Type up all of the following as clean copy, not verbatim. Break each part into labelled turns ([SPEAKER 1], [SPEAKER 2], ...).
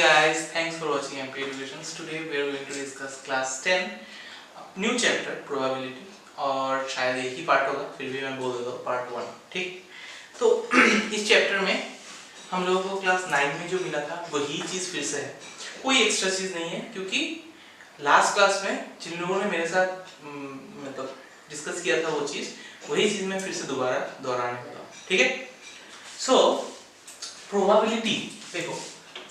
[SPEAKER 1] guys, thanks for watching MP Educations. Today we are going to discuss class 10 new chapter probability और शायद एक ही part होगा, फिर भी मैं बोल देता हूँ पार्ट 1। ठीक, तो इस चैप्टर में हम लोगों को क्लास 9 में जो मिला था वही चीज़ फिर से है, कोई एक्स्ट्रा चीज़ नहीं है, क्योंकि लास्ट क्लास में जिन लोगों ने मेरे साथ मतलब डिस्कस किया था वो चीज़, वही चीज़ मैं फिर से दोबारा दोहराने वाला हूँ। ठीक है, सो प्रोबेबिलिटी देखो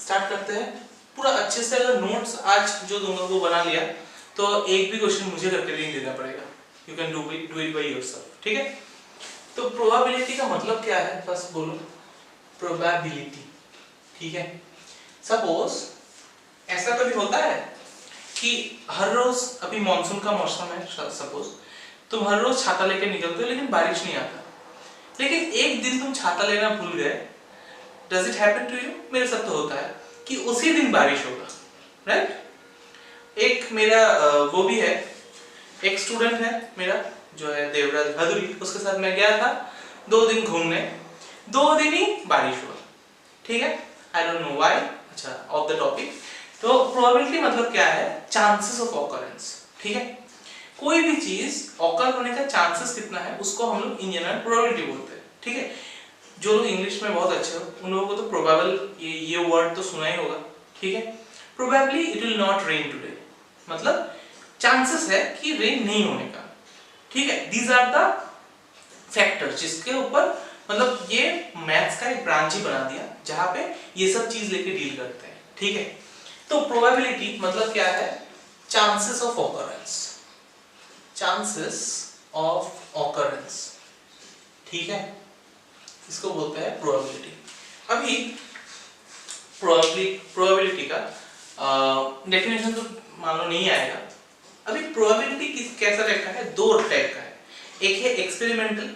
[SPEAKER 1] स्टार्ट करते हैं पूरा अच्छे से। अगर नोट्स आज जो दूंगा वो बना लिया तो एक भी क्वेश्चन मुझे करके नहीं देना पड़ेगा, you can do it by yourself. ठीक है, तो प्रोबेबिलिटी का मतलब क्या है, फर्स्ट बोलो प्रोबेबिलिटी। ठीक है, सपोज ऐसा कभी होता है कि हर रोज, अभी मॉनसून का मौसम है, सपोज तुम हर रोज छाता लेकर निकलते हो लेकिन बारिश नहीं आता, लेकिन एक दिन तुम छाता लेना भूल गए। Does it happen to you? मेरे साथ तो होता है कि उसी दिन बारिश होगा, राइट? एक मेरा वो भी है, एक स्टूडेंट है मेरा जो है देवराज भदुरी, उसके साथ मैं गया था 2 दिन घूमने, 2 दिन ही बारिश हुआ। ठीक है, आई डोंट नो व्हाई। अच्छा, ऑफ द टॉपिक। तो प्रोबेबिलिटी मतलब क्या है? Chances of occurrence. ठीक है, कोई भी चीज ऑकर होने का चांसेस कितना है उसको हम लोग इन जनरल प्रोबेबिलिटी बोलते हैं। ठीक है, जो लोग इंग्लिश में बहुत अच्छे हो उन लोगों को तो प्रोबेबल ये वर्ड तो सुना ही होगा। ठीक है, probably it will not rain today, मतलब चांसेस है कि रेन नहीं होने का। ठीक है, दीज आर द फैक्टर्स जिसके ऊपर मतलब ये मैथ्स का एक ब्रांच ही बना दिया जहां पे ये सब चीज लेके डील करते हैं। ठीक है, तो प्रोबेबिलिटी मतलब क्या है? Chances of occurrence, chances of occurrence. ठीक है, इसको बोलते हैं प्रोबेबिलिटी। अभी प्रोबेबिलिटी का डेफिनेशन तो मान लो नहीं आएगा। अभी प्रोबेबिलिटी कैसा टाइप का है? 2 टाइप का है, एक है एक्सपेरिमेंटल,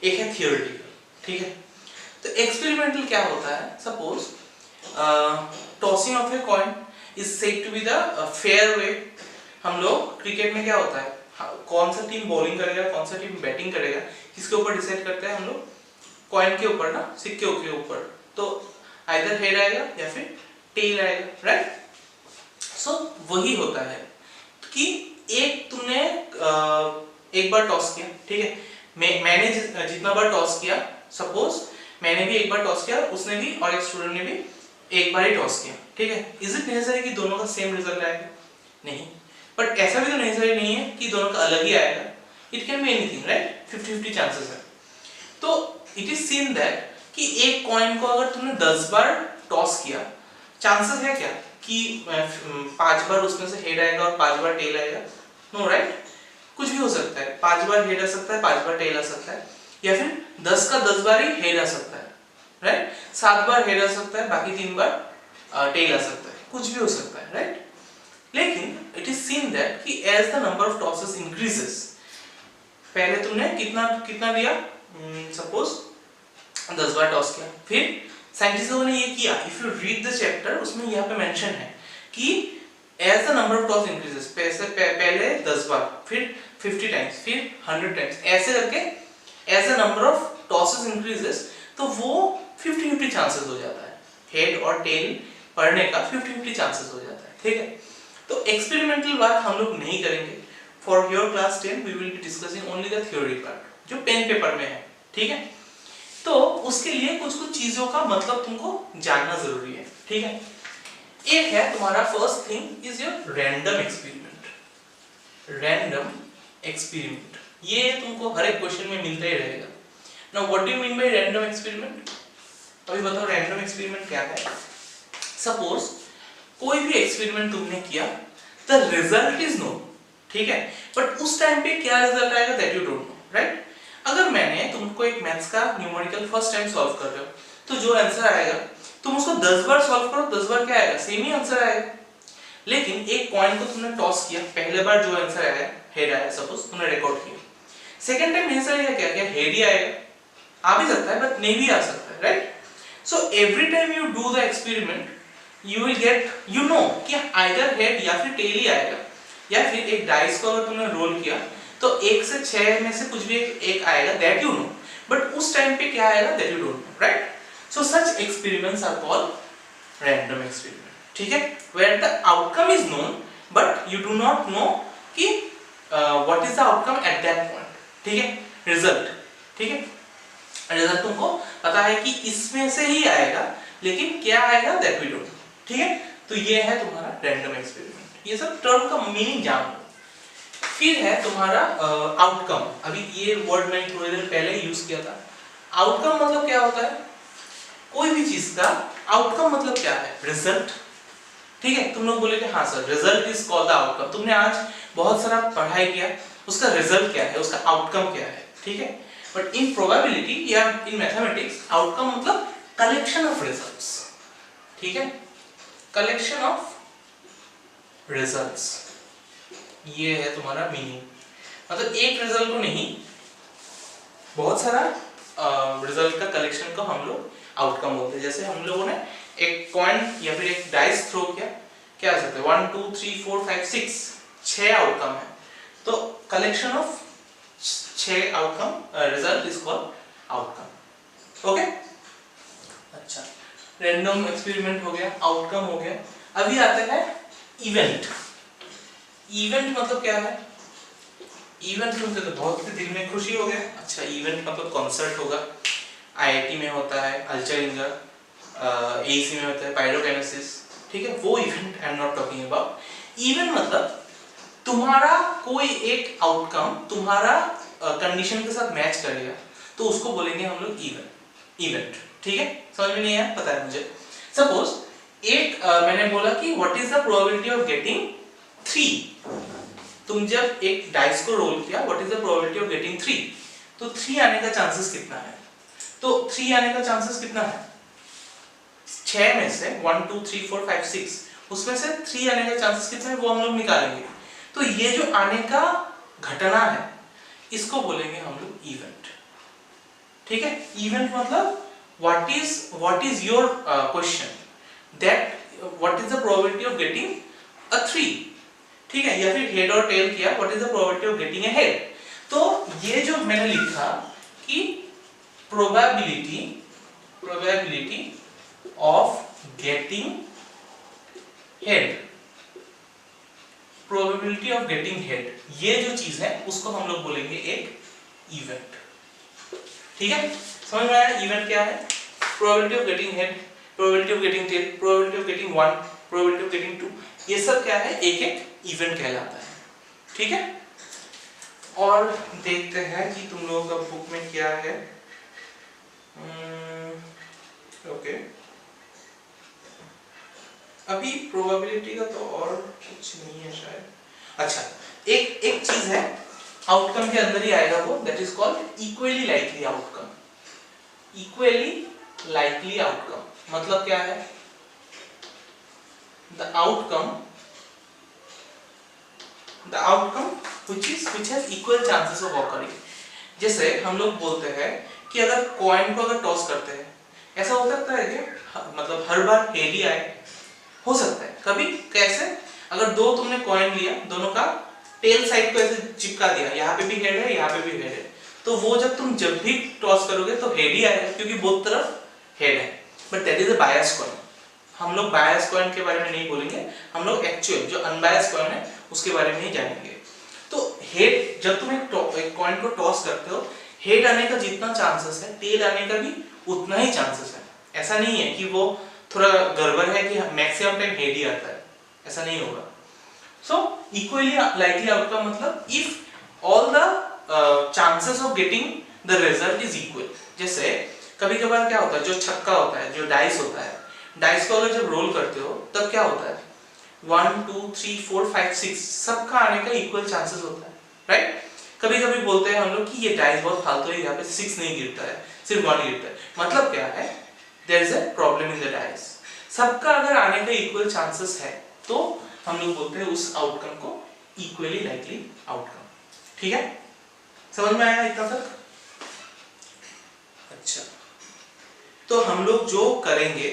[SPEAKER 1] एक है थियोरेटिकल। ठीक है, तो एक्सपेरिमेंटल क्या होता है? Suppose tossing of a coin is said to be the fair way. हम लोग क्रिकेट में क्या होता है, कौन सा टीम बॉलिंग करेगा, कौन सा टीम बैटिंग करेगा, किसके ऊपर डिसाइड करते हैं हम लोग? कॉइन के ऊपर ना, सिक्के के ऊपर। तो आइदर हेड आएगा या फिर टेल आएगा, राइट? सो वही होता है कि एक तुमने एक बार टॉस किया। ठीक है, मैंने जितना बार टॉस किया, सपोज मैंने भी एक बार टॉस किया, उसने भी और एक स्टूडेंट ने भी एक बार ही टॉस किया। ठीक है, इज इट नेसेसरी कि दोनों का सेम रिजल्ट आएगा? नहीं, बट ऐसा भी तो नेसेसरी नहीं है कि दोनों का अलग ही आएगा। It can be anything, right? 50-50 chances है। तो इट इज सीन दैट कि एक कॉइन को अगर तुमने 10 बार टॉस किया, चांसेस है क्या कि 5 बार उसमें से हेड आएगा और 5 बार टेल आएगा? No, right? कुछ भी हो सकता है, 5 बार हेड आ सकता है, 5 बार टेल आ सकता है, या फिर 10 का 10 बार ही हेड आ सकता है, राइट? 7 बार हेड आ सकता है, बाकी 3 बार टेल आ सकता है, कुछ भी हो सकता है, राइट? लेकिन इट इज सीन दैट कि as the number of tosses increases, पहले तुमने कितना दिया, सपोज 10 बार टॉस किया, फिर साइंटिस्टों ने ये किया, if you read the chapter उसमें यहाँ पे मेंशन है कि as the number of toss increases, पहले 10 बार, फिर 50 टाइम्स, फिर 100 टाइम्स, ऐसे करके as the number of tosses increases, तो वो 50-50 चांसेस हो जाता है, हेड और टेल पढ़ने का 50-50 चांसेस हो जाता है। ठीक है, तो एक्सपेरिमेंटल बात हम लोग नहीं करेंगे। For your class 10 we will be discussing only the theory part जो पेन पेपर में है। ठीक है, तो उसके लिए कुछ चीजों का मतलब तुमको जानना जरूरी है। ठीक है, एक है तुम्हारा first thing is your random experiment. Random experiment ये तुमको हर एक क्वेश्चन में मिलता ही रहेगा। Now what do you mean by random experiment? अभी बताओ रैंडम एक्सपेरिमेंट क्या है। सपोज कोई भी एक्सपेरिमेंट तुमने किया, द रिजल्ट इज नोन। ठीक है, बट उस टाइम पे क्या रिजल्ट आएगा that you don't know, right? अगर मैंने तुमको एक मैथ्स का न्यूमेरिकल फर्स्ट टाइम सॉल्व कर रहे हो, तो जो आंसर आएगा तुम उसको 10 बार सॉल्व करो, 10 बार क्या आएगा? सेम ही आंसर आएगा। लेकिन एक कॉइन को तुमने टॉस किया, पहले बार जो आंसर आया हेड आया, सपोज तुमने रिकॉर्ड किया, सेकंड टाइम आंसर आएगा क्या हेड ही आएगा? आ भी सकता है बट नहीं भी आ सकता है, right? So every time you do the experiment you will gate, you know कि आइदर हेड या फिर टेल ही आएगा, या फिर एक डाइस को अगर तुमने रोल किया तो 1 से 6 में से कुछ भी एक आएगा, दैट यू नो, बट उस टाइम पे क्या आएगा that you don't know, right? So such experiments are called random experiment. ठीक है, where the outcome is known but you do not know कि what is the outcome at that point, ठीक है, result, ठीक है, रिजल्ट तुमको पता है कि इसमें से ही आएगा, लेकिन क्या आएगा दैट वी डोंट नो, ठीक है। तो ये है तुम्हारा रैंडम एक्सपेरिमेंट, ये सब टर्म का मीनिंग जान लो। फिर है तुम्हारा आउटकम, अभी ये वर्ड मैंने थोड़ी देर पहले यूज किया था। आउटकम मतलब क्या होता है, कोई भी चीज का आउटकम मतलब क्या है, रिजल्ट, ठीक है। तुम लोग बोलेगे हाँ sir result is called the outcome, तुमने आज बहुत सारा पढ़ाई किया, उसका रिजल्ट क्या है, उसका आउटकम क्या है, ठीक है। बट इन प्रोबेबिलिटी या इन मैथमेटिक्स आउटकम मतलब कलेक्शन ऑफ रिजल्ट्स, ठीक है, कलेक्शन ऑफ रिजल्ट्स, ये है तुम्हारा मीनिंग। मतलब एक रिजल्ट को नहीं, बहुत सारा रिजल्ट का कलेक्शन को हम लोग आउटकम बोलते हैं। जैसे हम लोगों ने एक कॉइन या फिर एक डाइस थ्रो किया, क्या सकते हैं 1 2 3 4 5 6 6 आउटकम है, तो collection of 6 outcome result is called outcome, okay. अच्छा, रैंडम एक्सपेरिमेंट हो गया, आउटकम हो गया। अभी आते हैं इवेंट। इवेंट मतलब क्या है, इवेंट सुनते तो बहुत दिल में खुशी हो गया। अच्छा, इवेंट मतलब कॉन्सर्ट होगा, आईआईटी में होता है अल्चरिंगर, एईसी में होता है पायरोकाइनेसिस, ठीक है, वो event I am not talking about. Event मतलब तुम्हारा कोई एक आउटकम तुम्हारा कंडीशन के साथ मैच करेगा, तो उसको बोलेंगे हम लोग इवेंट, ठीक है। समझ में नहीं आया, पता है मुझे। सपोज एक मैंने बोला कि what is the probability of getting 3, तुम जब एक डाइस को रोल किया, what is the probability of getting 3, तो 3 आने का चांसेस कितना है, तो 3 आने का चांसेस कितना है, 6 में से 1 2 3 4 5 6 उसमें से 3 आने का चांसेस कितना है वो हम लोग निकालेंगे। तो ये जो आने का घटना है इसको बोलेंगे हम लोग इवेंट, ठीक है। इवेंट मतलब what is your question, that what is the probability of getting अ 3, ठीक है, या फिर हेड और टेल किया, what is the probability of getting a head. तो ये जो मैंने लिखा कि probability of getting head, probability of getting head, ये जो चीज है उसको हम लोग बोलेंगे एक इवेंट, ठीक है। समझ में आया इवेंट क्या है, probability of getting head, probability of getting tail, probability of getting 1, probability of getting 2, ये सब क्या है, एक एक इवेंट कहलाता है, ठीक है। और देखते हैं कि तुम लोगों का बुक में क्या है। ओके, अभी प्रोबेबिलिटी का तो और कुछ नहीं है शायद। अच्छा, एक चीज है आउटकम के अंदर ही आएगा वो, that is called equally likely outcome. Equally likely outcome मतलब क्या है, the outcome which has equal chances of occurring। जैसे हम लोग बोलते हैं कि अगर कॉइन को अगर टॉस करते हैं, ऐसा हो सकता है कि मतलब हर बार हेड ही आए, हो सकता है कभी। कैसे, अगर दो तुमने कॉइन लिया, दोनों का टेल साइड को ऐसे चिपका दिया, यहाँ पे भी हेड है यहाँ पे भी हेड है, तो वो जब भी टॉस करोगे तो हेड ही आएगा क्योंकि बहुत तरफ हेड है। But that is a bias coin. हम लोग बायस कॉइन के बारे में नहीं बोलेंगे, हम लोग एक्चुअल जो अनबायस कॉइन है उसके बारे में ही जानेंगे। तो हेड, जब तुम एक कॉइन को टॉस करते हो, हेड आने का जितना चांसेस है टेल आने का भी उतना ही चांसेस है। ऐसा नहीं है कि वो थोड़ा गड़बड़ है कि मैक्सिमम टाइम हेड ही आता है, ऐसा नहीं होगा। सो इक्वली लाइकली आउटकम मतलब if all the chances of getting the result is equal. जैसे कभी कभार क्या होता है, जो छक्का होता है, जो डाइस होता है, डाइस को अगर जब रोल करते हो तब क्या होता है, 1 2 3 4 5 6 सबका आने का इक्वल चांसेस होता है, राइट। कभी कभी बोलते हैं हम लोग कि ये डाइस बहुत फालतू है, यहाँ पे 6 नहीं गिरता है, सिर्फ 1 गिरता है। मतलब क्या है, there is a problem in the dice. सबका अगर आने का इक्वल चांसेस है तो हम लोग बोलते हैं उस आउटकम को इक्वली लाइकली आउटकम, ठीक है। समझ में आया इतना तक? अच्छा, तो हम लोग जो करेंगे,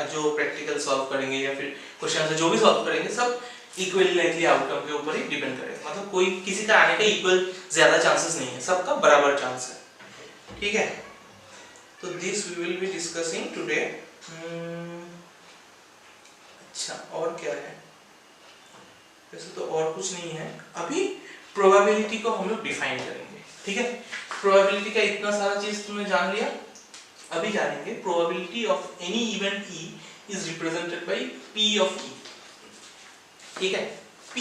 [SPEAKER 1] जो प्रैक्टिकल सॉल्व करेंगे या फिर क्वेश्चन जो भी सॉल्व करेंगे, सब इक्वली लाइकली आउटकम के ऊपर ही डिपेंड करेगा। मतलब कोई किसी का आने का इक्वल ज्यादा चांसेस नहीं है, सबका बराबर चांस है, ठीक है। तो this we will be discussing today. अच्छा और क्या है, वैसे तो और कुछ नहीं है। अभी प्रोबेबिलिटी को हम लोग डिफाइन करेंगे, ठीक है। प्रोबेबिलिटी का इतना सारा चीज तुमने जान लिया, अभी जानेंगे probability of any event E is represented by P of E, ठीक है। P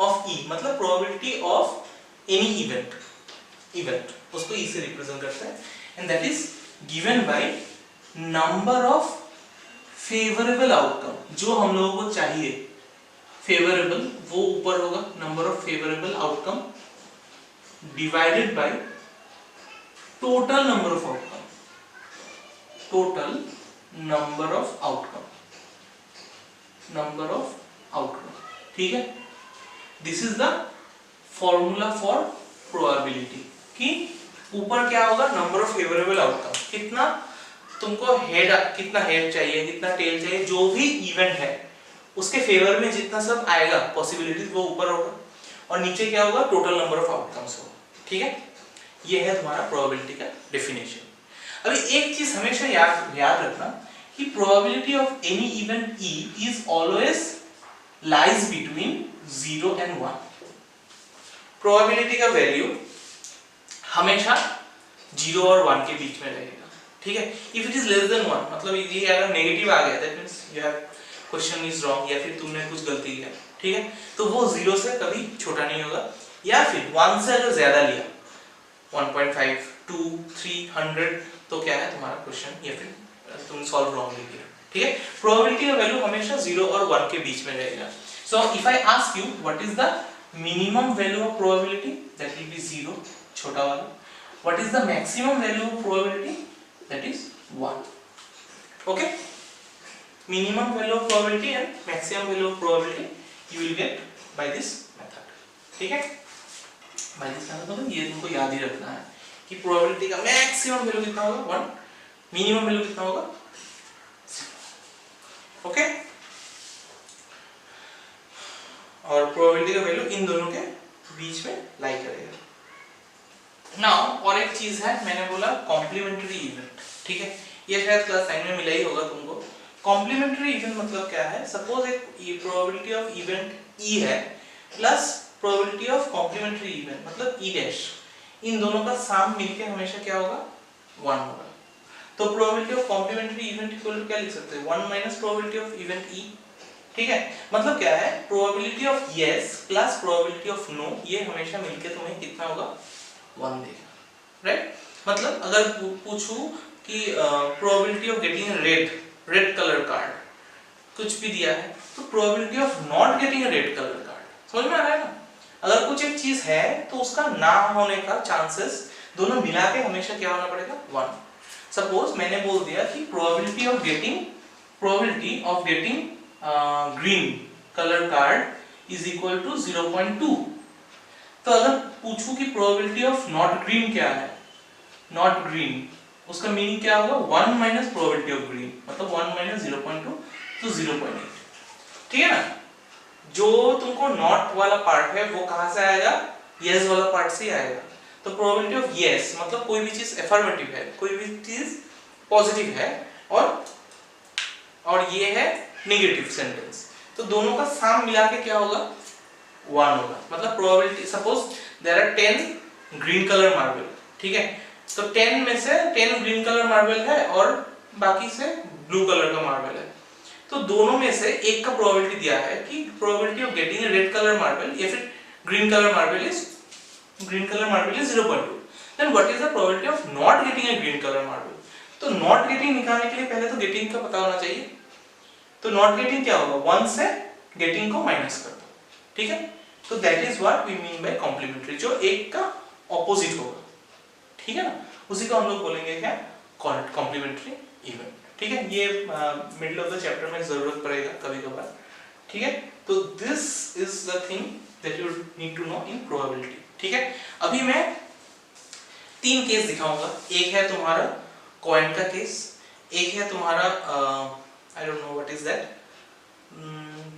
[SPEAKER 1] ऑफ E मतलब प्रोबेबिलिटी ऑफ एनी इवेंट उसको E से रिप्रेजेंट करता है, and that is given by number of favourable outcome, जो हम लोगों को चाहिए फेवरेबल वो ऊपर होगा, number of favourable outcome divided by total number of outcome, total number of outcome, ठीक है। This is the formula for probability कि ऊपर क्या होगा, नंबर ऑफ फेवरेबल आउटकम, कितना तुमको कितना हेड चाहिए, कितना टेल चाहिए, जो भी इवेंट है उसके फेवर में जितना सब आएगा पॉसिबिलिटीज वो ऊपर होगा, और नीचे क्या होगा, टोटल नंबर ऑफ आउटकम्स होगा, ठीक है। ये है तुम्हारा प्रोबेबिलिटी का डेफिनेशन। अभी एक चीज हमेशा याद रखना कि probability of any event E is always lies between 0 and 1। Probability का वैल्यू हमेशा 0 और 1 के बीच में रहेगा, ठीक है। If it is less than 1 मतलब ये अगर नेगेटिव आ गया that means you have question is wrong, या फिर तुमने कुछ गलती किया, ठीक है, तो वो 0 से कभी छोटा नहीं होगा, या फिर 1 से अगर ज्यादा लिया 1.5 2 300 तो क्या है तुम्हारा क्वेश्चन, या फिर तुम सॉल्व रॉन्गली किया, ठीक है। प्रोबेबिलिटी का वैल्यू हमेशा 0 और 1 के बीच में रहेगा। So if I ask you what is the minimum value of probability, that will be 0 छोटा वाला। What is the maximum value of probability, that is 1। Okay, minimum value of probability and maximum value of probability you will get by this method, ठीक है। by this method मतलब ये तुमको याद ही रखना है कि probability का maximum value कितना होगा 1, minimum value कितना होगा, ओके। और probability का वैल्यू इन दोनों के बीच में लाई करेगा। नाउ और एक चीज है, मैंने बोला कॉम्प्लीमेंट्री इवेंट, ठीक है, ये शायद क्लास 9 में मिला ही होगा तुमको। कॉम्प्लीमेंट्री इवेंट मतलब क्या है, सपोज एक प्रोबेबिलिटी ऑफ इवेंट E है plus probability of complementary event मतलब E डैश, इन दोनों का सम मिलके हमेशा क्या होगा 1 होगा। तो probability of complementary event equal to क्या लिख सकते हैं, 1 minus probability of event E, ठीक है। मतलब क्या है, probability of yes plus probability of no, ये हमेशा मिलके तुम्हें कितना होगा 1 देगा, राइट। मतलब अगर पूछूं कि probability of getting red colour card कुछ भी दिया है, तो probability of not getting a red colour card, समझ में आ रहा है ना। अगर कुछ एक चीज है तो उसका ना होने का चांसेस दोनों मिला के हमेशा क्या होना पड़ेगा 1। सपोज मैंने बोल दिया कि probability of getting green colour card is equal to 0.2। तो अगर पूछूं कि प्रोबेबिलिटी ऑफ नॉट ग्रीन क्या है, नॉट ग्रीन उसका मीनिंग क्या होगा 1 माइनस प्रोबेबिलिटी ऑफ ग्रीन, मतलब 1 माइनस 0.2 तो 0.8, ठीक है ना। जो तुमको नॉट वाला पार्ट है वो कहां से आएगा, यस वाला पार्ट से आएगा। तो प्रोबेबिलिटी ऑफ यस मतलब कोई भी चीज अफर्मेटिव है, कोई भी चीज पॉजिटिव है, और ये है नेगेटिव सेंटेंस, तो दोनों का सम मिला के क्या होगा 1 होगा। मतलब probability suppose there are 10 green colour marble, ठीक है, तो 10 में से 10 ग्रीन कलर मार्बल है और बाकी से ब्लू कलर का मार्बल है, तो दोनों में से एक का प्रोबेबिलिटी दिया है कि probability of getting a red colour marble या फिर green colour marble is 0.2। Then what is the probability of not getting a green colour marble. तो नॉट गेटिंग निकालने के लिए पहले तो गेटिंग का पता होना चाहिए, तो नॉट गेटिंग क्या होगा 1 से गेटिंग को माइनस कर दो, ठीक है। तो that is what we mean by complementary, जो एक का ऑपोजिट होगा, ठीक है ना, उसी को हम लोग बोलेंगे क्या कॉम्प्लीमेंट्री इवेंट, ठीक है। ये मिडिल ऑफ द चैप्टर में जरूरत पड़ेगा कभी कभार, ठीक है। तो this is the thing that you need to know in probability, ठीक है। अभी मैं 3 केस दिखाऊंगा, एक है तुम्हारा कॉइन का केस, एक है तुम्हारा I don't know what is that,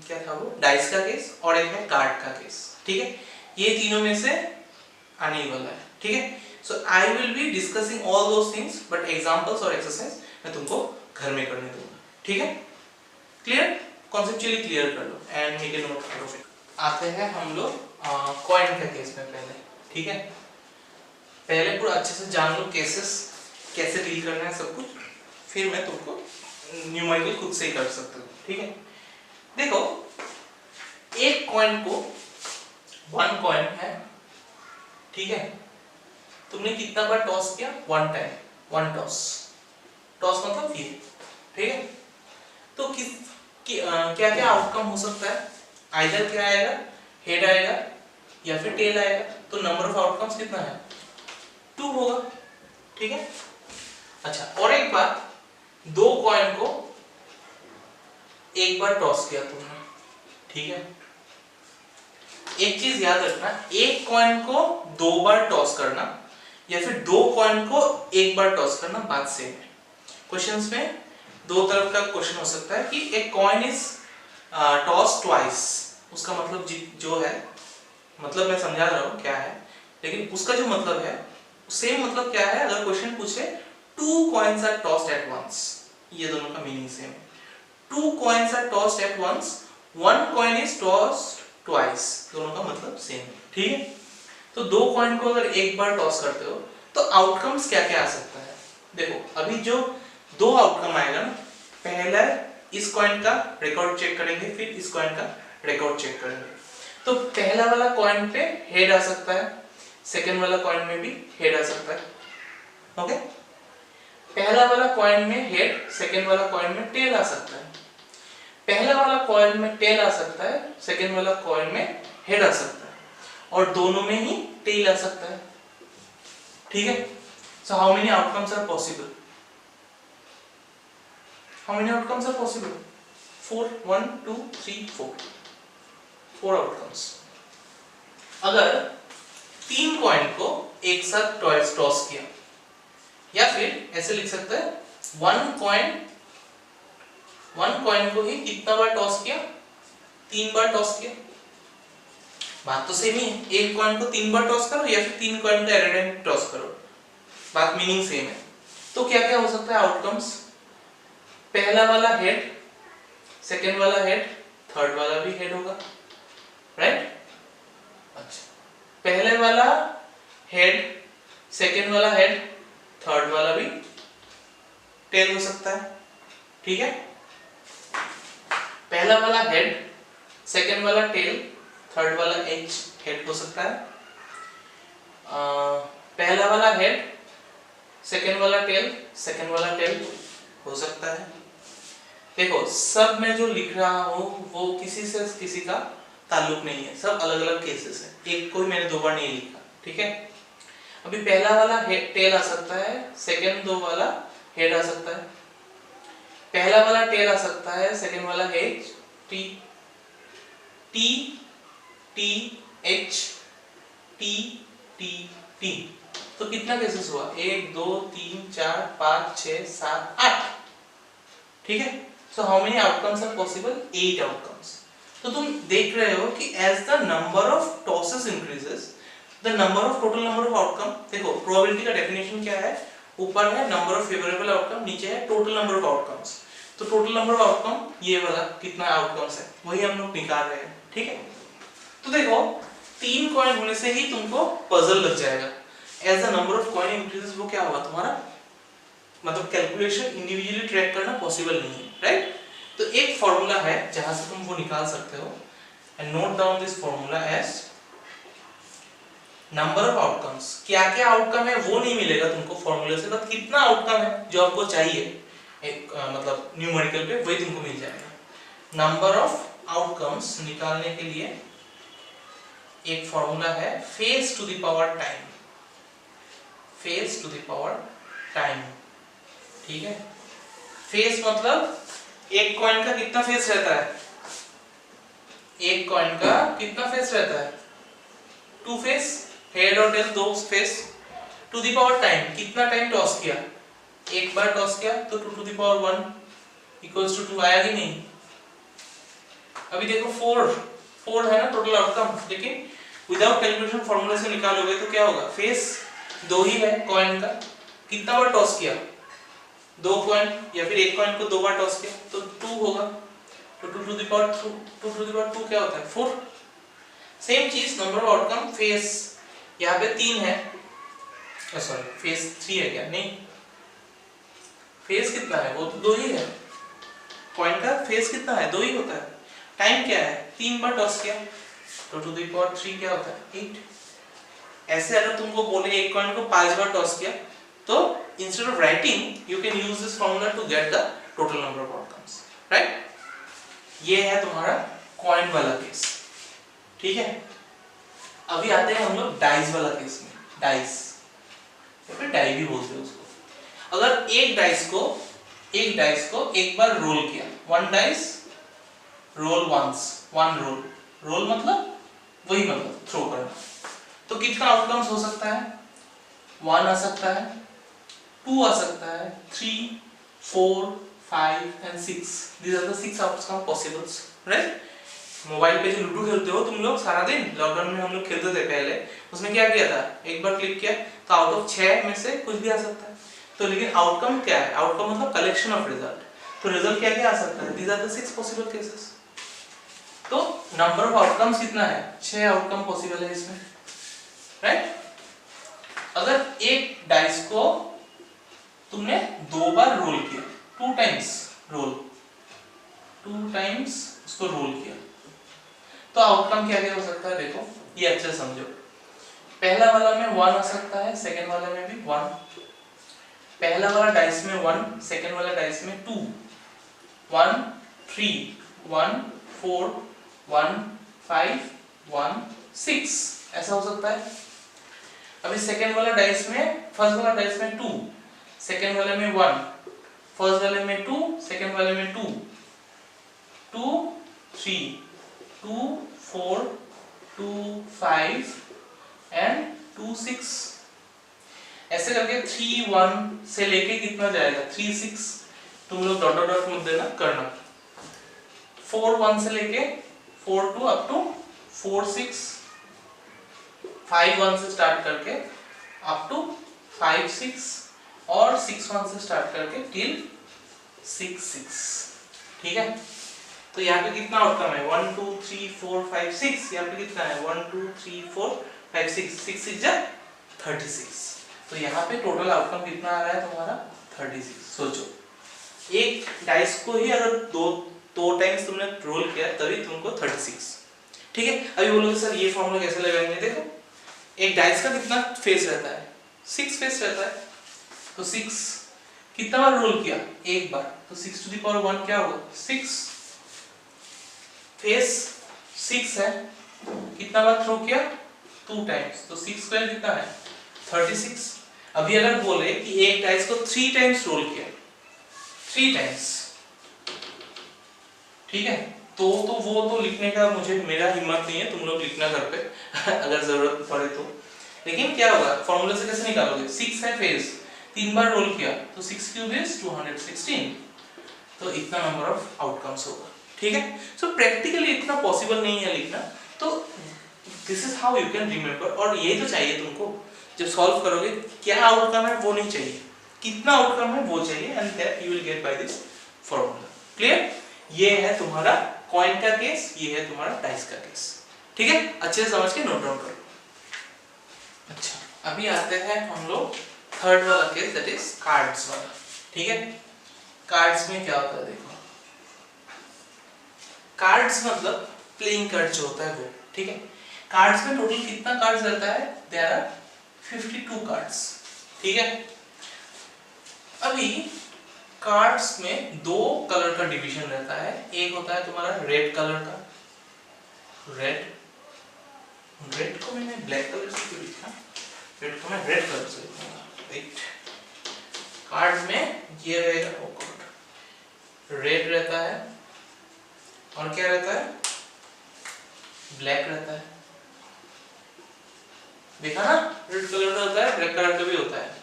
[SPEAKER 1] क्या था वो, डाइस का केस, और एक है कार्ड का केस, ठीक है। ये तीनों में से आने वाला है, ठीक है। So I will be discussing all those things, but examples और exercise मैं तुमको घर में करने दूंगा, ठीक है, क्लियर। कॉन्सेप्चुअली क्लियर कर लो and make a note of it. आते हैं हम लोग कॉइन के केस में पहले, ठीक है। पहले पूरा अच्छे से जान लो केसेस कैसे डील करना है सब कुछ, फिर मैं तुमको न्यूमेरिकल खुद से ही कर सकता हूँ, ठीक है। देखो एक कॉइन को 1 कॉइन है, ठीक है। तुमने कितना बार टॉस किया? 1 टाइम, 1 टॉस। टॉस मतलब ये, ठीक है। तो क्या क्या आउटकम हो सकता है? आइदर क्या आएगा, हेड आएगा या फिर टेल आएगा। तो नंबर ऑफ आउटकम्स कितना है? 2 होगा, ठीक है। अच्छा, और एक बात, 2 कॉइन को एक बार टॉस किया तुमने, ठीक है। एक चीज याद रखना, एक कॉइन को 2 बार टॉस करना या फिर 2 कॉइन को एक बार टॉस करना बात सेम है। क्वेश्चंस में 2 तरह का क्वेश्चन हो सकता है कि एक कॉइन इज टॉस ट्वाइस, उसका मतलब जो है, मतलब मैं समझा रहा हूँ क्या है, लेकिन उसका जो मतलब है सेम मतलब क्या है। अगर क्वेश्चन पूछे 2 coins are tossed at once, ये दोनों का मीनिंग सेम है। 2 coins are tossed at once, 1 coin is tossed twice, दोनों का मतलब सेम है, ठीक है। तो 2 कॉइन को अगर एक बार टॉस करते हो तो आउटकम्स क्या क्या आ सकता है? देखो अभी जो 2 आउटकम आएगा ना, पहला इस कॉइन का रिकॉर्ड चेक करेंगे, फिर इस कॉइन का रिकॉर्ड चेक करेंगे। तो पहला वाला कॉइन पे हेड आ सकता है, सेकंड वाला कॉइन में भी हेड आ सकता है, ओके। पहला वाला कॉइन में हेड, सेकंड वाला कॉइन में टेल आ सकता है। पहला वाला कॉइन में टेल आ सकता है, सेकंड वाला कॉइन में हेड आ सकता है, और दोनों में ही टेल आ सकता है, ठीक है। So how many outcomes are possible? How many outcomes are possible? 4, 1 2 3 4 outcomes. अगर 3 कॉइन को एक साथ टॉस किया, या फिर ऐसे लिख सकते हैं 1 कॉइन को ही कितना बार टॉस किया? 3 बार टॉस किया। बात तो सेम ही है, एक कॉइन को 3 बार टॉस करो या फिर 3 कॉइन को एट अ टाइम टॉस करो, बात मीनिंग सेम है। तो क्या क्या हो सकता है आउटकम्स? पहला वाला हेड, सेकंड वाला हेड, थर्ड वाला भी हेड होगा, राइट। अच्छा, पहले वाला हेड, सेकंड वाला हेड, थर्ड वाला भी टेल हो सकता है, ठीक है। पहला वाला हेड, सेकंड वाला टेल, थर्ड वाला एज हेड हो सकता है। पहला वाला हेड, सेकंड वाला टेल, सेकंड वाला टेल हो सकता है। देखो सब मैं जो लिख रहा हूँ वो किसी से किसी का ताल्लुक नहीं है, सब अलग अलग केसेस है, एक कोई मैंने 2 बार नहीं लिखा, ठीक है। अभी पहला वाला टेल आ सकता है, सेकंड 2 वाला हेड आ सकता है। पहला वाला टेल आ सकता है, सेकंड वाला head, T T T H T T T. तो कितना केसेस हुआ? 1 2 3 4 5 6 7 8, ठीक है। So how many outcomes are possible? 8 outcomes. तो तुम देख रहे हो कि as the number of tosses increases the number of total number of outcome. देखो प्रोबेबिलिटी का डेफिनेशन क्या है? ऊपर है नंबर ऑफ फेवरेबल आउटकम, नीचे है टोटल नंबर ऑफ आउटकम्स। तो टोटल नंबर ऑफ आउटकम ये वाला कितना आउटकम्स है वही हम लोग निकाल रहे हैं, ठीक है। तो देखो 3 कॉइन होने से ही तुमको पजल लग जाएगा। As the number of coin increases वो क्या होगा तुम्हारा, मतलब कैलकुलेशन इंडिविजुअली ट्रैक करना पॉसिबल नहीं है, राइट। तो एक फार्मूला है जहां से तुम वो निकाल सकते हो, and note down this formula as number of outcomes. क्या क्या आउटकम है वो नहीं मिलेगा तुमको फार्मूले से, बट कितना आउटकम है जो आपको चाहिए एक मतलब न्यूमेरिकल पे वही तुमको मिल जाएगा। नंबर ऑफ आउटकम्स निकालने के लिए एक फार्मूला है phase to the power time, phase to the power time, ठीक है। फेज मतलब एक कॉइन का कितना फेज रहता है? एक कॉइन का कितना फेज रहता है? 2 फेज, हेड और tail 2 faces. To the power time, कितना टाइम टॉस किया? एक बार टॉस किया तो 2 to the power 1 equals to 2 आया कि नहीं? अभी देखो 4 है ना टोटल आउटकम, लेकिन विदाउट कैलकुलेशन फार्मूला से निकालोगे तो क्या होगा? फेज 2 ही है कॉइन का, कितना बार टॉस किया? 2 कॉइन, या फिर एक कॉइन को 2 बार टॉस किया तो 2 होगा। तो 2 to the power 2 क्या होता है 4। सेम चीज नंबर ऑफ आउटकम फेस यहाँ पे 3 है, सॉरी फेस 3 है क्या, नहीं फेस कितना है वो तो 2 ही है, कॉइन का फेस कितना है 2 ही होता है। टाइम क्या है 3 बार टॉस किया तो 2 to the power 3 क्या होता है 8। ऐसे अगर तुमको बोले एक कॉइन को 5 बार टॉस किया तो instead of writing you can use this formula to get the total number of outcomes, right. ये है तुम्हारा कॉइन वाला केस, ठीक है। अभी आते हैं हम लोग डाइस वाला केस में। डाइस या फिर डाई भी बोलते हैं उसको। अगर एक डाइस को एक बार रोल किया, one dice roll once, one roll मतलब वही मतलब थ्रो करना, तो कितना आउटकम्स हो सकता है 1 आ सकता है, 2 आ सकता है, 3, 4, 5 and 6। These are the 6 outcomes possibles, right? Mobile पे जो लूडो खेलते हो तुम लोग सारा दिन, लॉकडाउन में हम लोग खेलते थे पहले, उसमें क्या किया था एक बार क्लिक किया तो आउट ऑफ 6 में से कुछ भी आ सकता है। तो लेकिन आउटकम क्या है, आउटकम मतलब कलेक्शन ऑफ रिजल्ट, तो रिजल्ट क्या क्या आ सकता है, these are the 6 possible cases। तो नंबर ऑफ आउटकम्स कितना है 6 आउटकम पॉसिबल है इसमें, राइट। अगर एक डाइस को तुमने 2 बार रोल किया, 2 टाइम्स उसको रोल किया, तो आउटकम क्या क्या हो सकता है देखो, ये अच्छे से समझो। पहला वाला में 1 आ सकता है, सेकंड वाले में भी 1, पहला वाला डाइस में 1, सेकंड वाला डाइस में 2, 1 3 1 4 1 5 1 6 ऐसा हो सकता है। अभी सेकंड वाला डाइस में, फर्स्ट वाला डाइस में 2, सेकंड वाले में 1, फर्स्ट वाले में 2, सेकंड वाले में 2, 2 3 2 4 2 5 एंड 2 6 ऐसे करके 3 1 से लेके कितना जाएगा 3 6, तुम लोग डॉट डॉट डॉट मत देना करना, 4 1 से लेके 4 2 अप टू 4 6, 5 1 से स्टार्ट करके अप टू 5 6 और 6 1 से स्टार्ट करके टिल 6 6, ठीक है। तो यहाँ पे कितना आउटकम है 1 2 3 4 5 6, यहाँ पे कितना है 1 2 3 4 5 6, 6 6 जा 36। तो यहाँ पे टोटल आउटकम कितना आ रहा है तुम्हारा 36। सोचो एक डाइस को ही अगर दो टाइम्स तुमने रोल किया तभी तुमको 36, ठीक है। अभी बोलोगे सर ये फॉर्मूला कैसे लगाएंगे, देखो एक डाइस का कितना फेस रहता है 6 फेस रहता है, तो 6 कितना बार रोल किया एक बार, तो 6 to the power 1 क्या होगा 6, फेस 6 है, कितना बार थ्रो किया 2 टाइम्स, तो 6 स्क्वायर कितना है 36। अभी अगर बोले कि एक डाइस को 3 टाइम्स रोल किया, 3 टाइम्स, ठीक है, तो वो तो लिखने का मेरा हिम्मत नहीं है, तुम लोग लिखना घर पे अगर जरूरत पड़े तो। लेकिन क्या होगा फॉर्मूला से कैसे निकालोगे, 6 है फेस, 3 बार रोल किया तो 6 क्यूब इज 216, तो इतना नंबर ऑफ आउटकम्स होगा, ठीक है। सो प्रैक्टिकली इतना पॉसिबल नहीं है लिखना, तो this is how you can remember. और ये तो चाहिए तुमको जब सॉल्व करोगे, क्या आउटकम है वो नहीं चाहिए, कितना आउटकम है वो चाहिए, and that you will get by this formula. Clear? ये है तुम्हारा कॉइन का केस, ये है तुम्हारा डाइस का केस, ठीक है। अच्छे से समझ के नोट डाउन करो। अच्छा, अभी आते हैं हम लोग थर्ड वाला केस, दैट इज कार्ड्स वाला, ठीक है। कार्ड्स में क्या होता है देखो, कार्ड्स मतलब प्लेइंग कार्ड जो होता है वो, ठीक है। कार्ड्स में टोटल कितना कार्ड्स रहता है, देयर आर 52 कार्ड्स, ठीक है। अभी कार्ड्स में 2 कलर का डिवीजन रहता है, एक होता है तुम्हारा रेड कलर का, रेड को मैंने ब्लैक कलर से क्यों लिखा, रेड को मैं रेड कलर से लिखूंगा, राइट। कार्ड में ये रहेगा, ओ गॉड, रेड रहता है और क्या रहता है, ब्लैक रहता है, देखा ना, रेड कलर का होता है, ब्लैक कलर का भी होता है।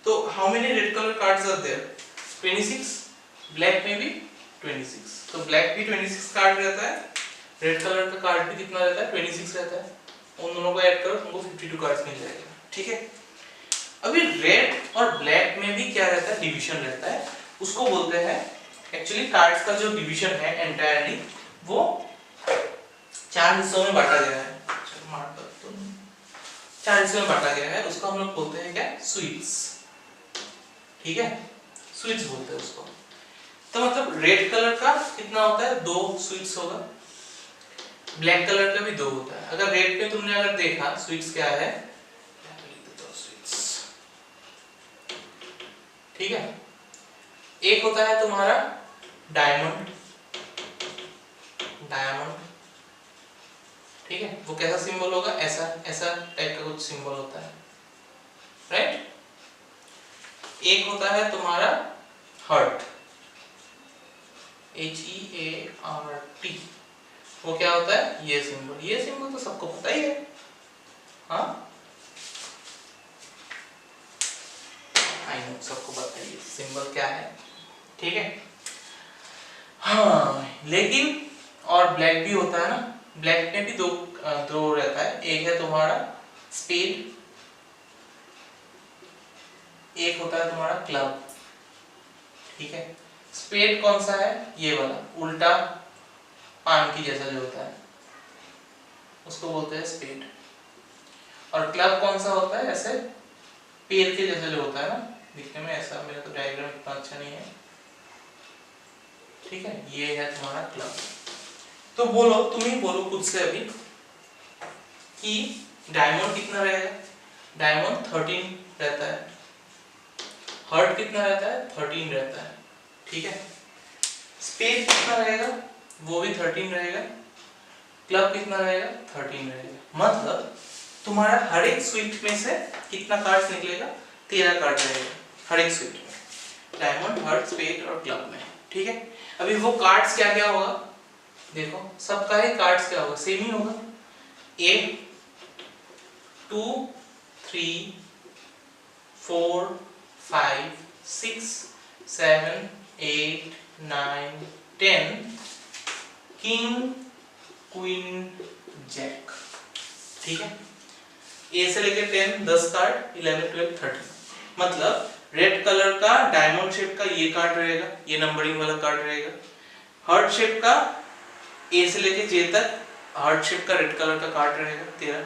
[SPEAKER 1] तो how many red colour cards are there, 26, black में भी 26, तो ब्लैक भी 26 कार्ड रहता है, रेड कलर का कार्ड भी कितना रहता है 26 रहता है, उन दोनों को ऐड करो तुमको 52 कार्ड्स मिल जाएगा, ठीक है। अभी रेड और ब्लैक में भी क्या रहता है, डिवीजन रहता है, उसको बोलते हैं एक्चुअली कार्ड्स का जो डिवीजन है एंटायरली वो 4 हिस्सों में बांटा गया है। चलो मार्क कर दो। 4 हिस्सों में बांटा गया है, उसको हम लोग बोलते हैं क्या, स्वीट्स। ठीक है, स्वीट्स बोलते हैं उसको। तो मतलब रेड कलर का कितना होता है, 2 स्वीट्स होगा, ब्लैक कलर का भी 2 होता है। अगर रेड पे तुमने अगर देखा स्वीट्स क्या है, स्वीट्स, ठीक है। एक होता है तुम्हारा डायमंड, डायमंड, ठीक है, वो कैसा सिंबल होगा, ऐसा ऐसा टाइप का कुछ सिंबल होता है, राइट। एक होता है तुम्हारा हार्ट, HEART, वो क्या होता है, ये सिंबल, ये सिंबल तो सबको पता ही है, हाँ आई नो, सबको पता है ये सिंबल क्या है, ठीक है। हाँ लेकिन और ब्लैक भी होता है ना, ब्लैक में भी दो रहता है, एक है तुम्हारा स्पेड, एक होता है तुम्हारा क्लब, ठीक है। स्पेड कौन सा है, ये वाला उल्टा पान की जैसा जो होता है उसको बोलते हैं स्पेड। और क्लब कौन सा होता है, ऐसे पेड़ के जैसा जो होता है ना, दिखने में ऐसा, मेरा तो डायग्राम इतना अच्छा नहीं है, ठीक है, ये है तुम्हारा क्लब। तो बोलो, तुम ही बोलो खुद से अभी कि डायमंड कितना रहेगा, डायमंड 13 रहता है, हार्ट कितना रहता है, 13 रहता है, ठीक है। स्पेड कितना रहेगा, वो भी 13 रहेगा, क्लब कितना रहेगा, 13 रहेगा। मतलब तुम्हारा हर एक स्वीट में से कितना कार्ड्स निकलेगा, 13 कार्ड रहेगा हर एक स्वीट में, डायमंड, हार्ट, स्पेड और क्लब में, ठीक है। अभी वो कार्ड्स क्या क्या होगा, देखो सबका ही कार्ड्स क्या होगा, सेम ही होगा, 1 2 3 4 5 6 7 8 9 10, किंग क्वीन जैक, ठीक है। ए से लेके 10 10 कार्ड, 11 12 13, मतलब रेड कलर का डायमंड शेप का ये कार्ड रहेगा, ये नंबरिंग वाला कार्ड रहेगा। हार्ट शेप का ए से लेके जे तक हार्ट शेप का रेड कलर का कार्ड रहेगा 13,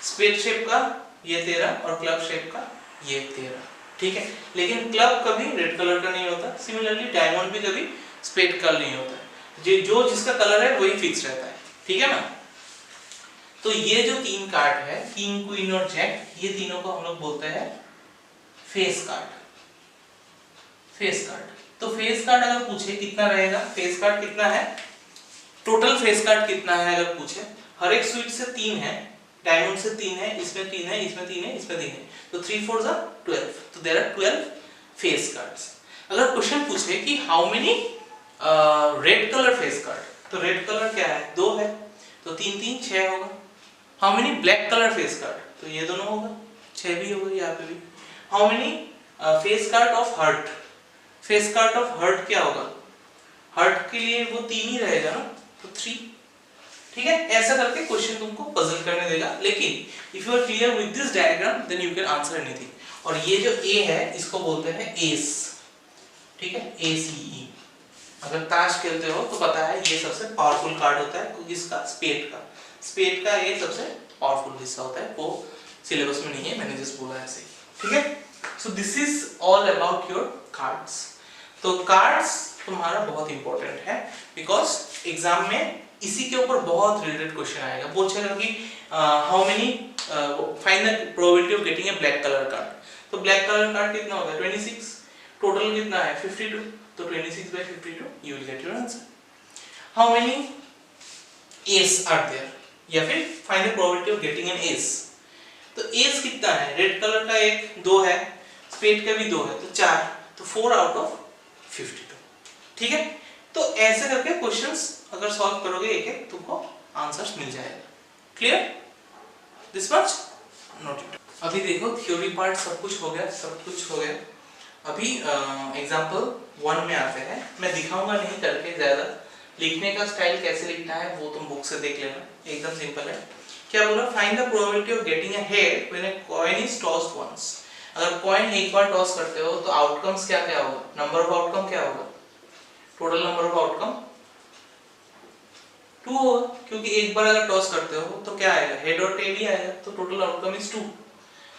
[SPEAKER 1] स्पेड शेप का ये 13 और क्लब शेप का ये 13, ठीक है। लेकिन क्लब कभी रेड कलर का नहीं होता, सिमिलरली डायमंड भी कभी स्पेड का नहीं होता है, जो जिसका कलर है वही फिक्स रहता है, ठीक है ना। तो ये जो 3 कार्ड है, किंग क्वीन और जैक, ये तीनों को हम लोग बोलते हैं फेस कार्ड, फेस कार्ड। तो फेस कार्ड अगर पूछे कितना रहेगा, फेस कार्ड कितना है, टोटल फेस कार्ड कितना है अगर पूछे, हर एक स्वीट से 3 है, डायमंड से 3 है, इसमें 3 है, इसमें 3 है, इसमें 3 है, तो 3 4 12, तो देयर आर 12 फेस कार्ड्स। अगर क्वेश्चन पूछे कि how many red colour face card, तो रेड कलर क्या है, 2 है, तो 3 3 6 होगा। How many black colour face card, तो ये दोनों होगा, 6 भी होगा यहाँ पे भी। How many face card of heart, face card of heart क्या होगा, हार्ट के लिए वो 3 ही रहेगा ना, तो 3, ठीक है। ऐसा करके क्वेश्चन तुमको पजल करने देगा, लेकिन if you are clear with this diagram then you can answer anything. और ये जो ए है इसको बोलते हैं एस, ठीक है, ACE। अगर ताश खेलते हो तो पता है ये सबसे पावरफुल कार्ड होता है, इसका स्पेड का, स्पेड का ये सबसे पावरफुल हिस्सा होता है, वो सिलेबस में नहीं है, मैंने जस्ट बोला ऐसे ही, ठीक है। So this is all about your cards. तो कार्ड्स तुम्हारा बहुत इंपॉर्टेंट है, बिकॉज एग्जाम में इसी के ऊपर बहुत रिलेटेड क्वेश्चन आएगा। पूछेगा कि how many find the probability of getting a black colour card, तो ब्लैक कलर कार्ड कितना होगा, 26, टोटल कितना है 52, तो 26/52 you will get your answer. How many A's are there, या फिर find the probability of getting an A's, तो A's कितना है, रेड कलर का 1 2 है, स्पेड का भी 2 है, तो 4, तो 4 आउट ऑफ 52, ठीक है। तो ऐसे करके क्वेश्चंस अगर सॉल्व करोगे एक एक तुमको आंसर्स मिल जाएगा। Clear, this much note it. अभी देखो थ्योरी पार्ट सब कुछ हो गया, सब कुछ हो गया। अभी एग्जांपल 1 में आते हैं, मैं दिखाऊंगा नहीं करके ज्यादा, लिखने का स्टाइल कैसे लिखना है वो तुम बुक से देख लेना, एकदम सिंपल है। क्या बोला, find the probability of getting a head when a coin is tossed once. अगर कॉइन एक बार टॉस करते हो तो आउटकम्स क्या क्या होगा, नंबर ऑफ आउटकम क्या होगा, टोटल नंबर ऑफ आउटकम 2 होगा, क्योंकि एक बार अगर टॉस करते हो तो क्या आएगा, हेड और टेल ही आएगा, तो टोटल आउटकम इज 2।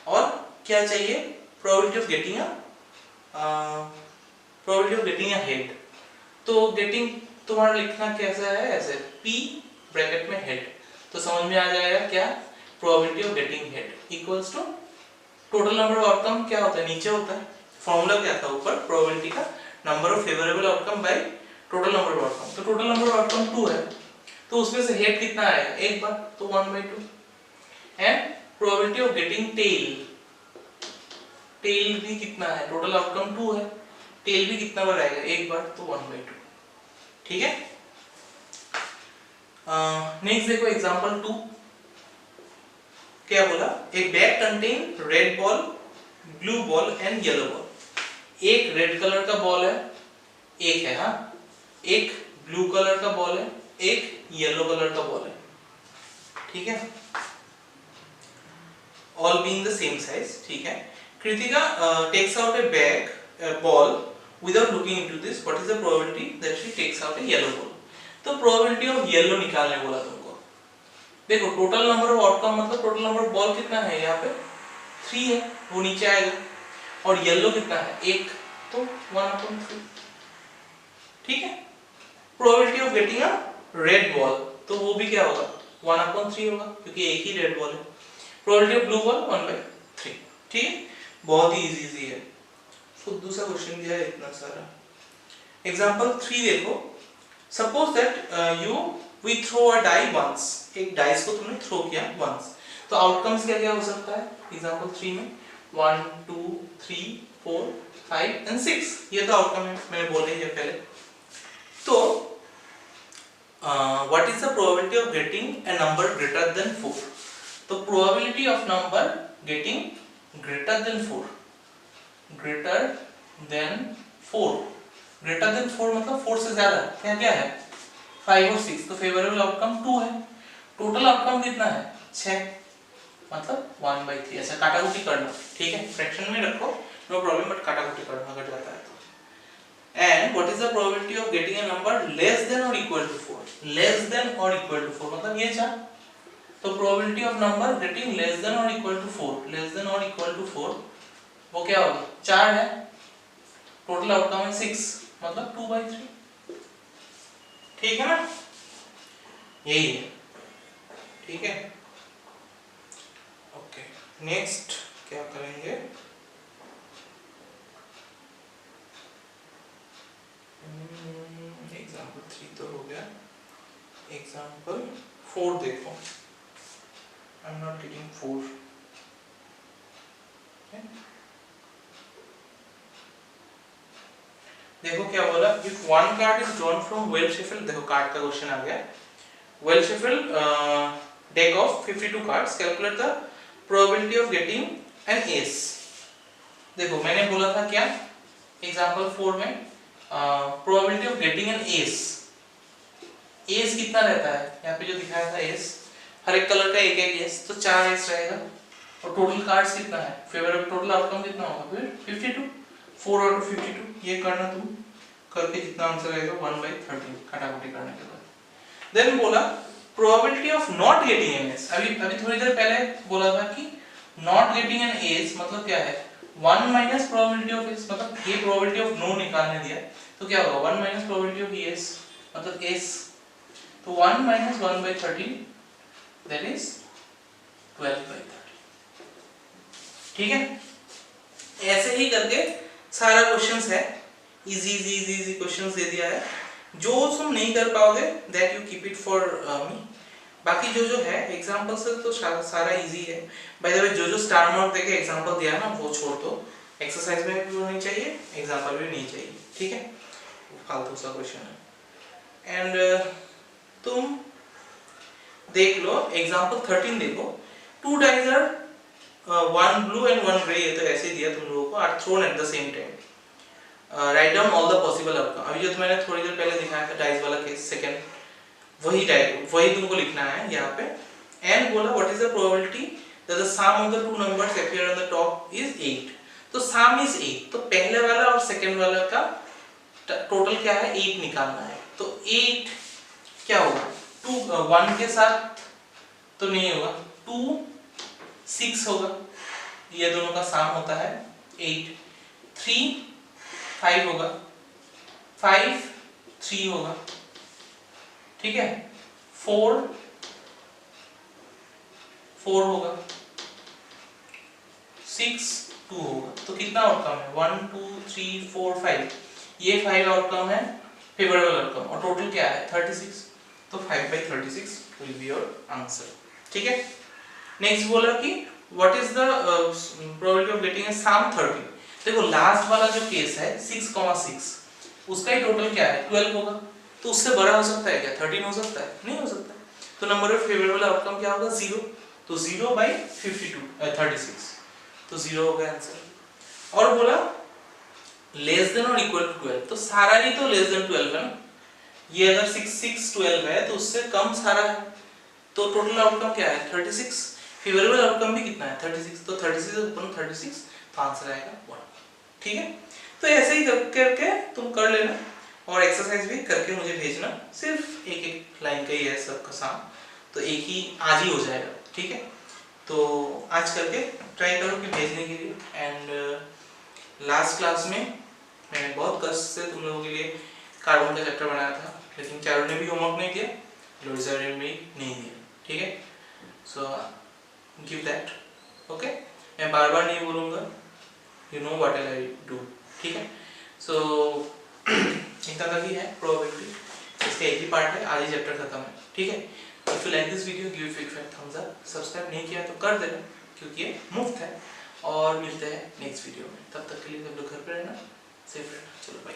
[SPEAKER 1] और क्या चाहिए, probability of getting a head. तो गेटिंग तुम्हारा लिखना कैसा है, ऐसे P ब्रैकेट में हेड, तो समझ में आ जाएगा क्या, probability of getting head equals to total number of outcome, क्या होता है, नीचे होता है, फॉर्मूला क्या था ऊपर, प्रोबेबिलिटी का number of favourable outcome by total number of outcome. तो टोटल नंबर ऑफ आउटकम 2 है, तो उसमें से हेड कितना आएगा, एक बार, तो 1/2। And probability of getting tail भी कितना है, टोटल आउटकम 2 है, टेल भी कितना बार आएगा, एक बार, तो 1/2। ठीक है। नेक्स्ट देखो एग्जांपल 2, क्या बोला, एक bag contain red ball, blue ball and yellow ball. एक रेड कलर का बॉल है, एक है, हाँ, एक ब्लू कलर का बॉल है, एक येलो कलर का बॉल है, ठीक है, all being the same size. ठीक है। Kritika takes out a bag ball without looking into this, what is the probability that she takes out a yellow ball. तो प्रोबेबिलिटी ऑफ येलो निकालने बोला तुमको। देखो टोटल नंबर ऑफ आउटकम मतलब total number of ball कितना है, यहाँ पे 3 है, वो नीचे आएगा, और येलो कितना है, 1, तो 1/3। ठीक है। Probability of getting a red ball, तो वो भी क्या होगा, 1/3 होगा, क्योंकि एक ही रेड बॉल है। Probability of blue ball 1/3। ठीक है, बहुत ही इजी है। खुद सा क्वेश्चन दिया है इतना सारा। एग्जांपल 3 देखो, suppose that we throw a die once, एक डाइस को तुमने थ्रो किया once, तो आउटकम्स क्या क्या हो सकता है एग्जांपल 3 में, 1 2 3 4 5 एंड 6, ये तो आउटकम है, मैंने बोला ही है पहले। तो what is the probability of getting a number greater than 4। तो probability of number getting greater than 4, greater than 4, greater than 4 मतलब 4 से ज्यादा, क्या क्या है, 5 और 6, तो फेवरेबल आउटकम 2 है। टोटल आउटकम कितना है, 6, मतलब 1/3। ऐसा काटाकुटी करना, ठीक है, फ्रैक्शन में रखो, नो प्रॉब्लम, बट काटाकुटी करना अगर जाता है तो। And what is the probability of getting a number less than और इक्वल टू 4, लेस देन और इक्वल टू 4 मतलब ये 4। तो probability of number getting less than और इक्वल टू 4, लेस देन और इक्वल टू 4, वो क्या होगा, 4 है, टोटल आउटकम है 6, मतलब 2/3। ठीक है ना, यही है। ठीक है, ओके। नेक्स्ट क्या करेंगे, एग्जांपल 3 तो हो गया, एग्जांपल 4 देखो, आई एम नॉट गेटिंग 4। देखो क्या बोला, if one card is drawn from well Sheffield, देखो कार्ड का क्वेश्चन आ गया, well Sheffield deck of 52 cards, calculate the probability of getting an ace। देखो मैंने बोला था क्या एग्जांपल 4 में, probability of getting an ace, S कितना रहता है, यहाँ पे जो दिखाया था एस, हर एक कलर का एक एक एस, तो 4 एस रहेगा, और टोटल कार्ड्स कितना है, फेवरेबल टोटल आउटकम कितना होगा, फिर 52, 4 आउट ऑफ 52, ये करना तुम करके जितना आंसर आएगा 1/13 काटाकुटी करने के बाद। देन बोला probability of not getting an S, अभी थोड़ी देर पहले बोला था कि नॉट गेटिंग एन एस मतलब क्या है, 1 माइनस प्रोबेबिलिटी ऑफ एस, मतलब ये प्रोबेबिलिटी ऑफ नो निकालने दिया, तो क्या होगा 1 माइनस प्रोबेबिलिटी ऑफ एस मतलब एस, तो 1 माइनस 1/13 दैट इज 12/13। ठीक है, ऐसे ही करके सारा क्वेश्चंस है, इजी क्वेश्चंस दे दिया है, जो तुम नहीं कर पाओगे that you keep it for me, बाकी जो है एग्जांपल से तो सारा इजी है। बाय द वे जो स्टार मार्क देके एग्जांपल दिया है ना वो छोड़ दो, एक्सरसाइज में भी नहीं चाहिए, एग्जांपल भी नहीं चाहिए, ठीक है, फालतू सा क्वेश्चन है। एंड तुम देख लो एग्जांपल 13 देखो, 2 dice are 1 blue and 1 grey, ये तो ऐसे दिया तुम लोगों को, are thrown at the same time, write down all the possible outcome. अभी जो मैंने थोड़ी देर पहले दिखाया था डाइस वाला केस, सेकंड वही तुमको लिखना है यहाँ पे। एंड बोला what is the probability that the sum of the two numbers appear on the top is 8, तो सम इज 8, तो पहले वाला और सेकंड वाला का टोटल क्या है 8 निकालना है। तो 8 क्या होगा 2 1 के साथ तो नहीं होगा, 2 6 होगा, ये दोनों का सम होता है 8। 3 5 होगा, 5 3 होगा, ठीक है। 4 4 होगा, 6 2 होगा। तो कितना आउटकम है 1 2 3 4 5, ये 5 आउटकम है फेवरेबल आउटकम, और टोटल क्या है 36। तो 5/36 विल बी योर आंसर, ठीक है। नेक्स्ट बोला कि what is the probability of getting a sum 30। देखो लास्ट वाला जो केस है 6,6 उसका ही टोटल क्या है 12 होगा, तो उससे बड़ा हो सकता है क्या 13 हो सकता है, नहीं हो सकता। तो नंबर ऑफ फेवरेबल आउटकम क्या होगा 0, तो 0/36, तो 0 हो गया आंसर। और बोला लेस देन और इक्वल टू 12, तो सारा ही तो लेस देन 12 है ना, ये अगर 6 6 12 है तो उससे कम सारा है, तो टोटल आउटकम क्या है 36, फेवरेबल आउटकम भी कितना है 36, तो 36 upon 36, तो आंसर आएगा 1, ठीक है। तो ऐसे ही करके तुम कर लेना, और एक्सरसाइज भी करके मुझे भेजना, सिर्फ एक एक लाइन का ही है सबका साम, तो एक ही आज ही हो जाएगा, ठीक है। तो आज करके ट्राई करो कि भेजने के लिए। एंड लास्ट क्लास में मैंने बहुत कष्ट से तुम लोगों के लिए कार्बन का चैप्टर बनाया था, लेकिन चारों ने भी होमवर्क नहीं दिया, लोरिजा ने भी नहीं दिया, ठीक है। So give that, okay. मैं बार बार नहीं बोलूँगा, you know what I do, ठीक है। सो इतना तक ही है प्रोबेबिलिटी, इसका एक ही पार्ट है, आधी चैप्टर खत्म है, ठीक है। If you like this video give it a thumbs up, subscribe नहीं किया तो कर देना क्योंकि ये मुफ्त है। और मिलते हैं नेक्स्ट वीडियो में, तब तक के लिए सब लोग घर पे रहना, सेफ रहना, चलो बाय।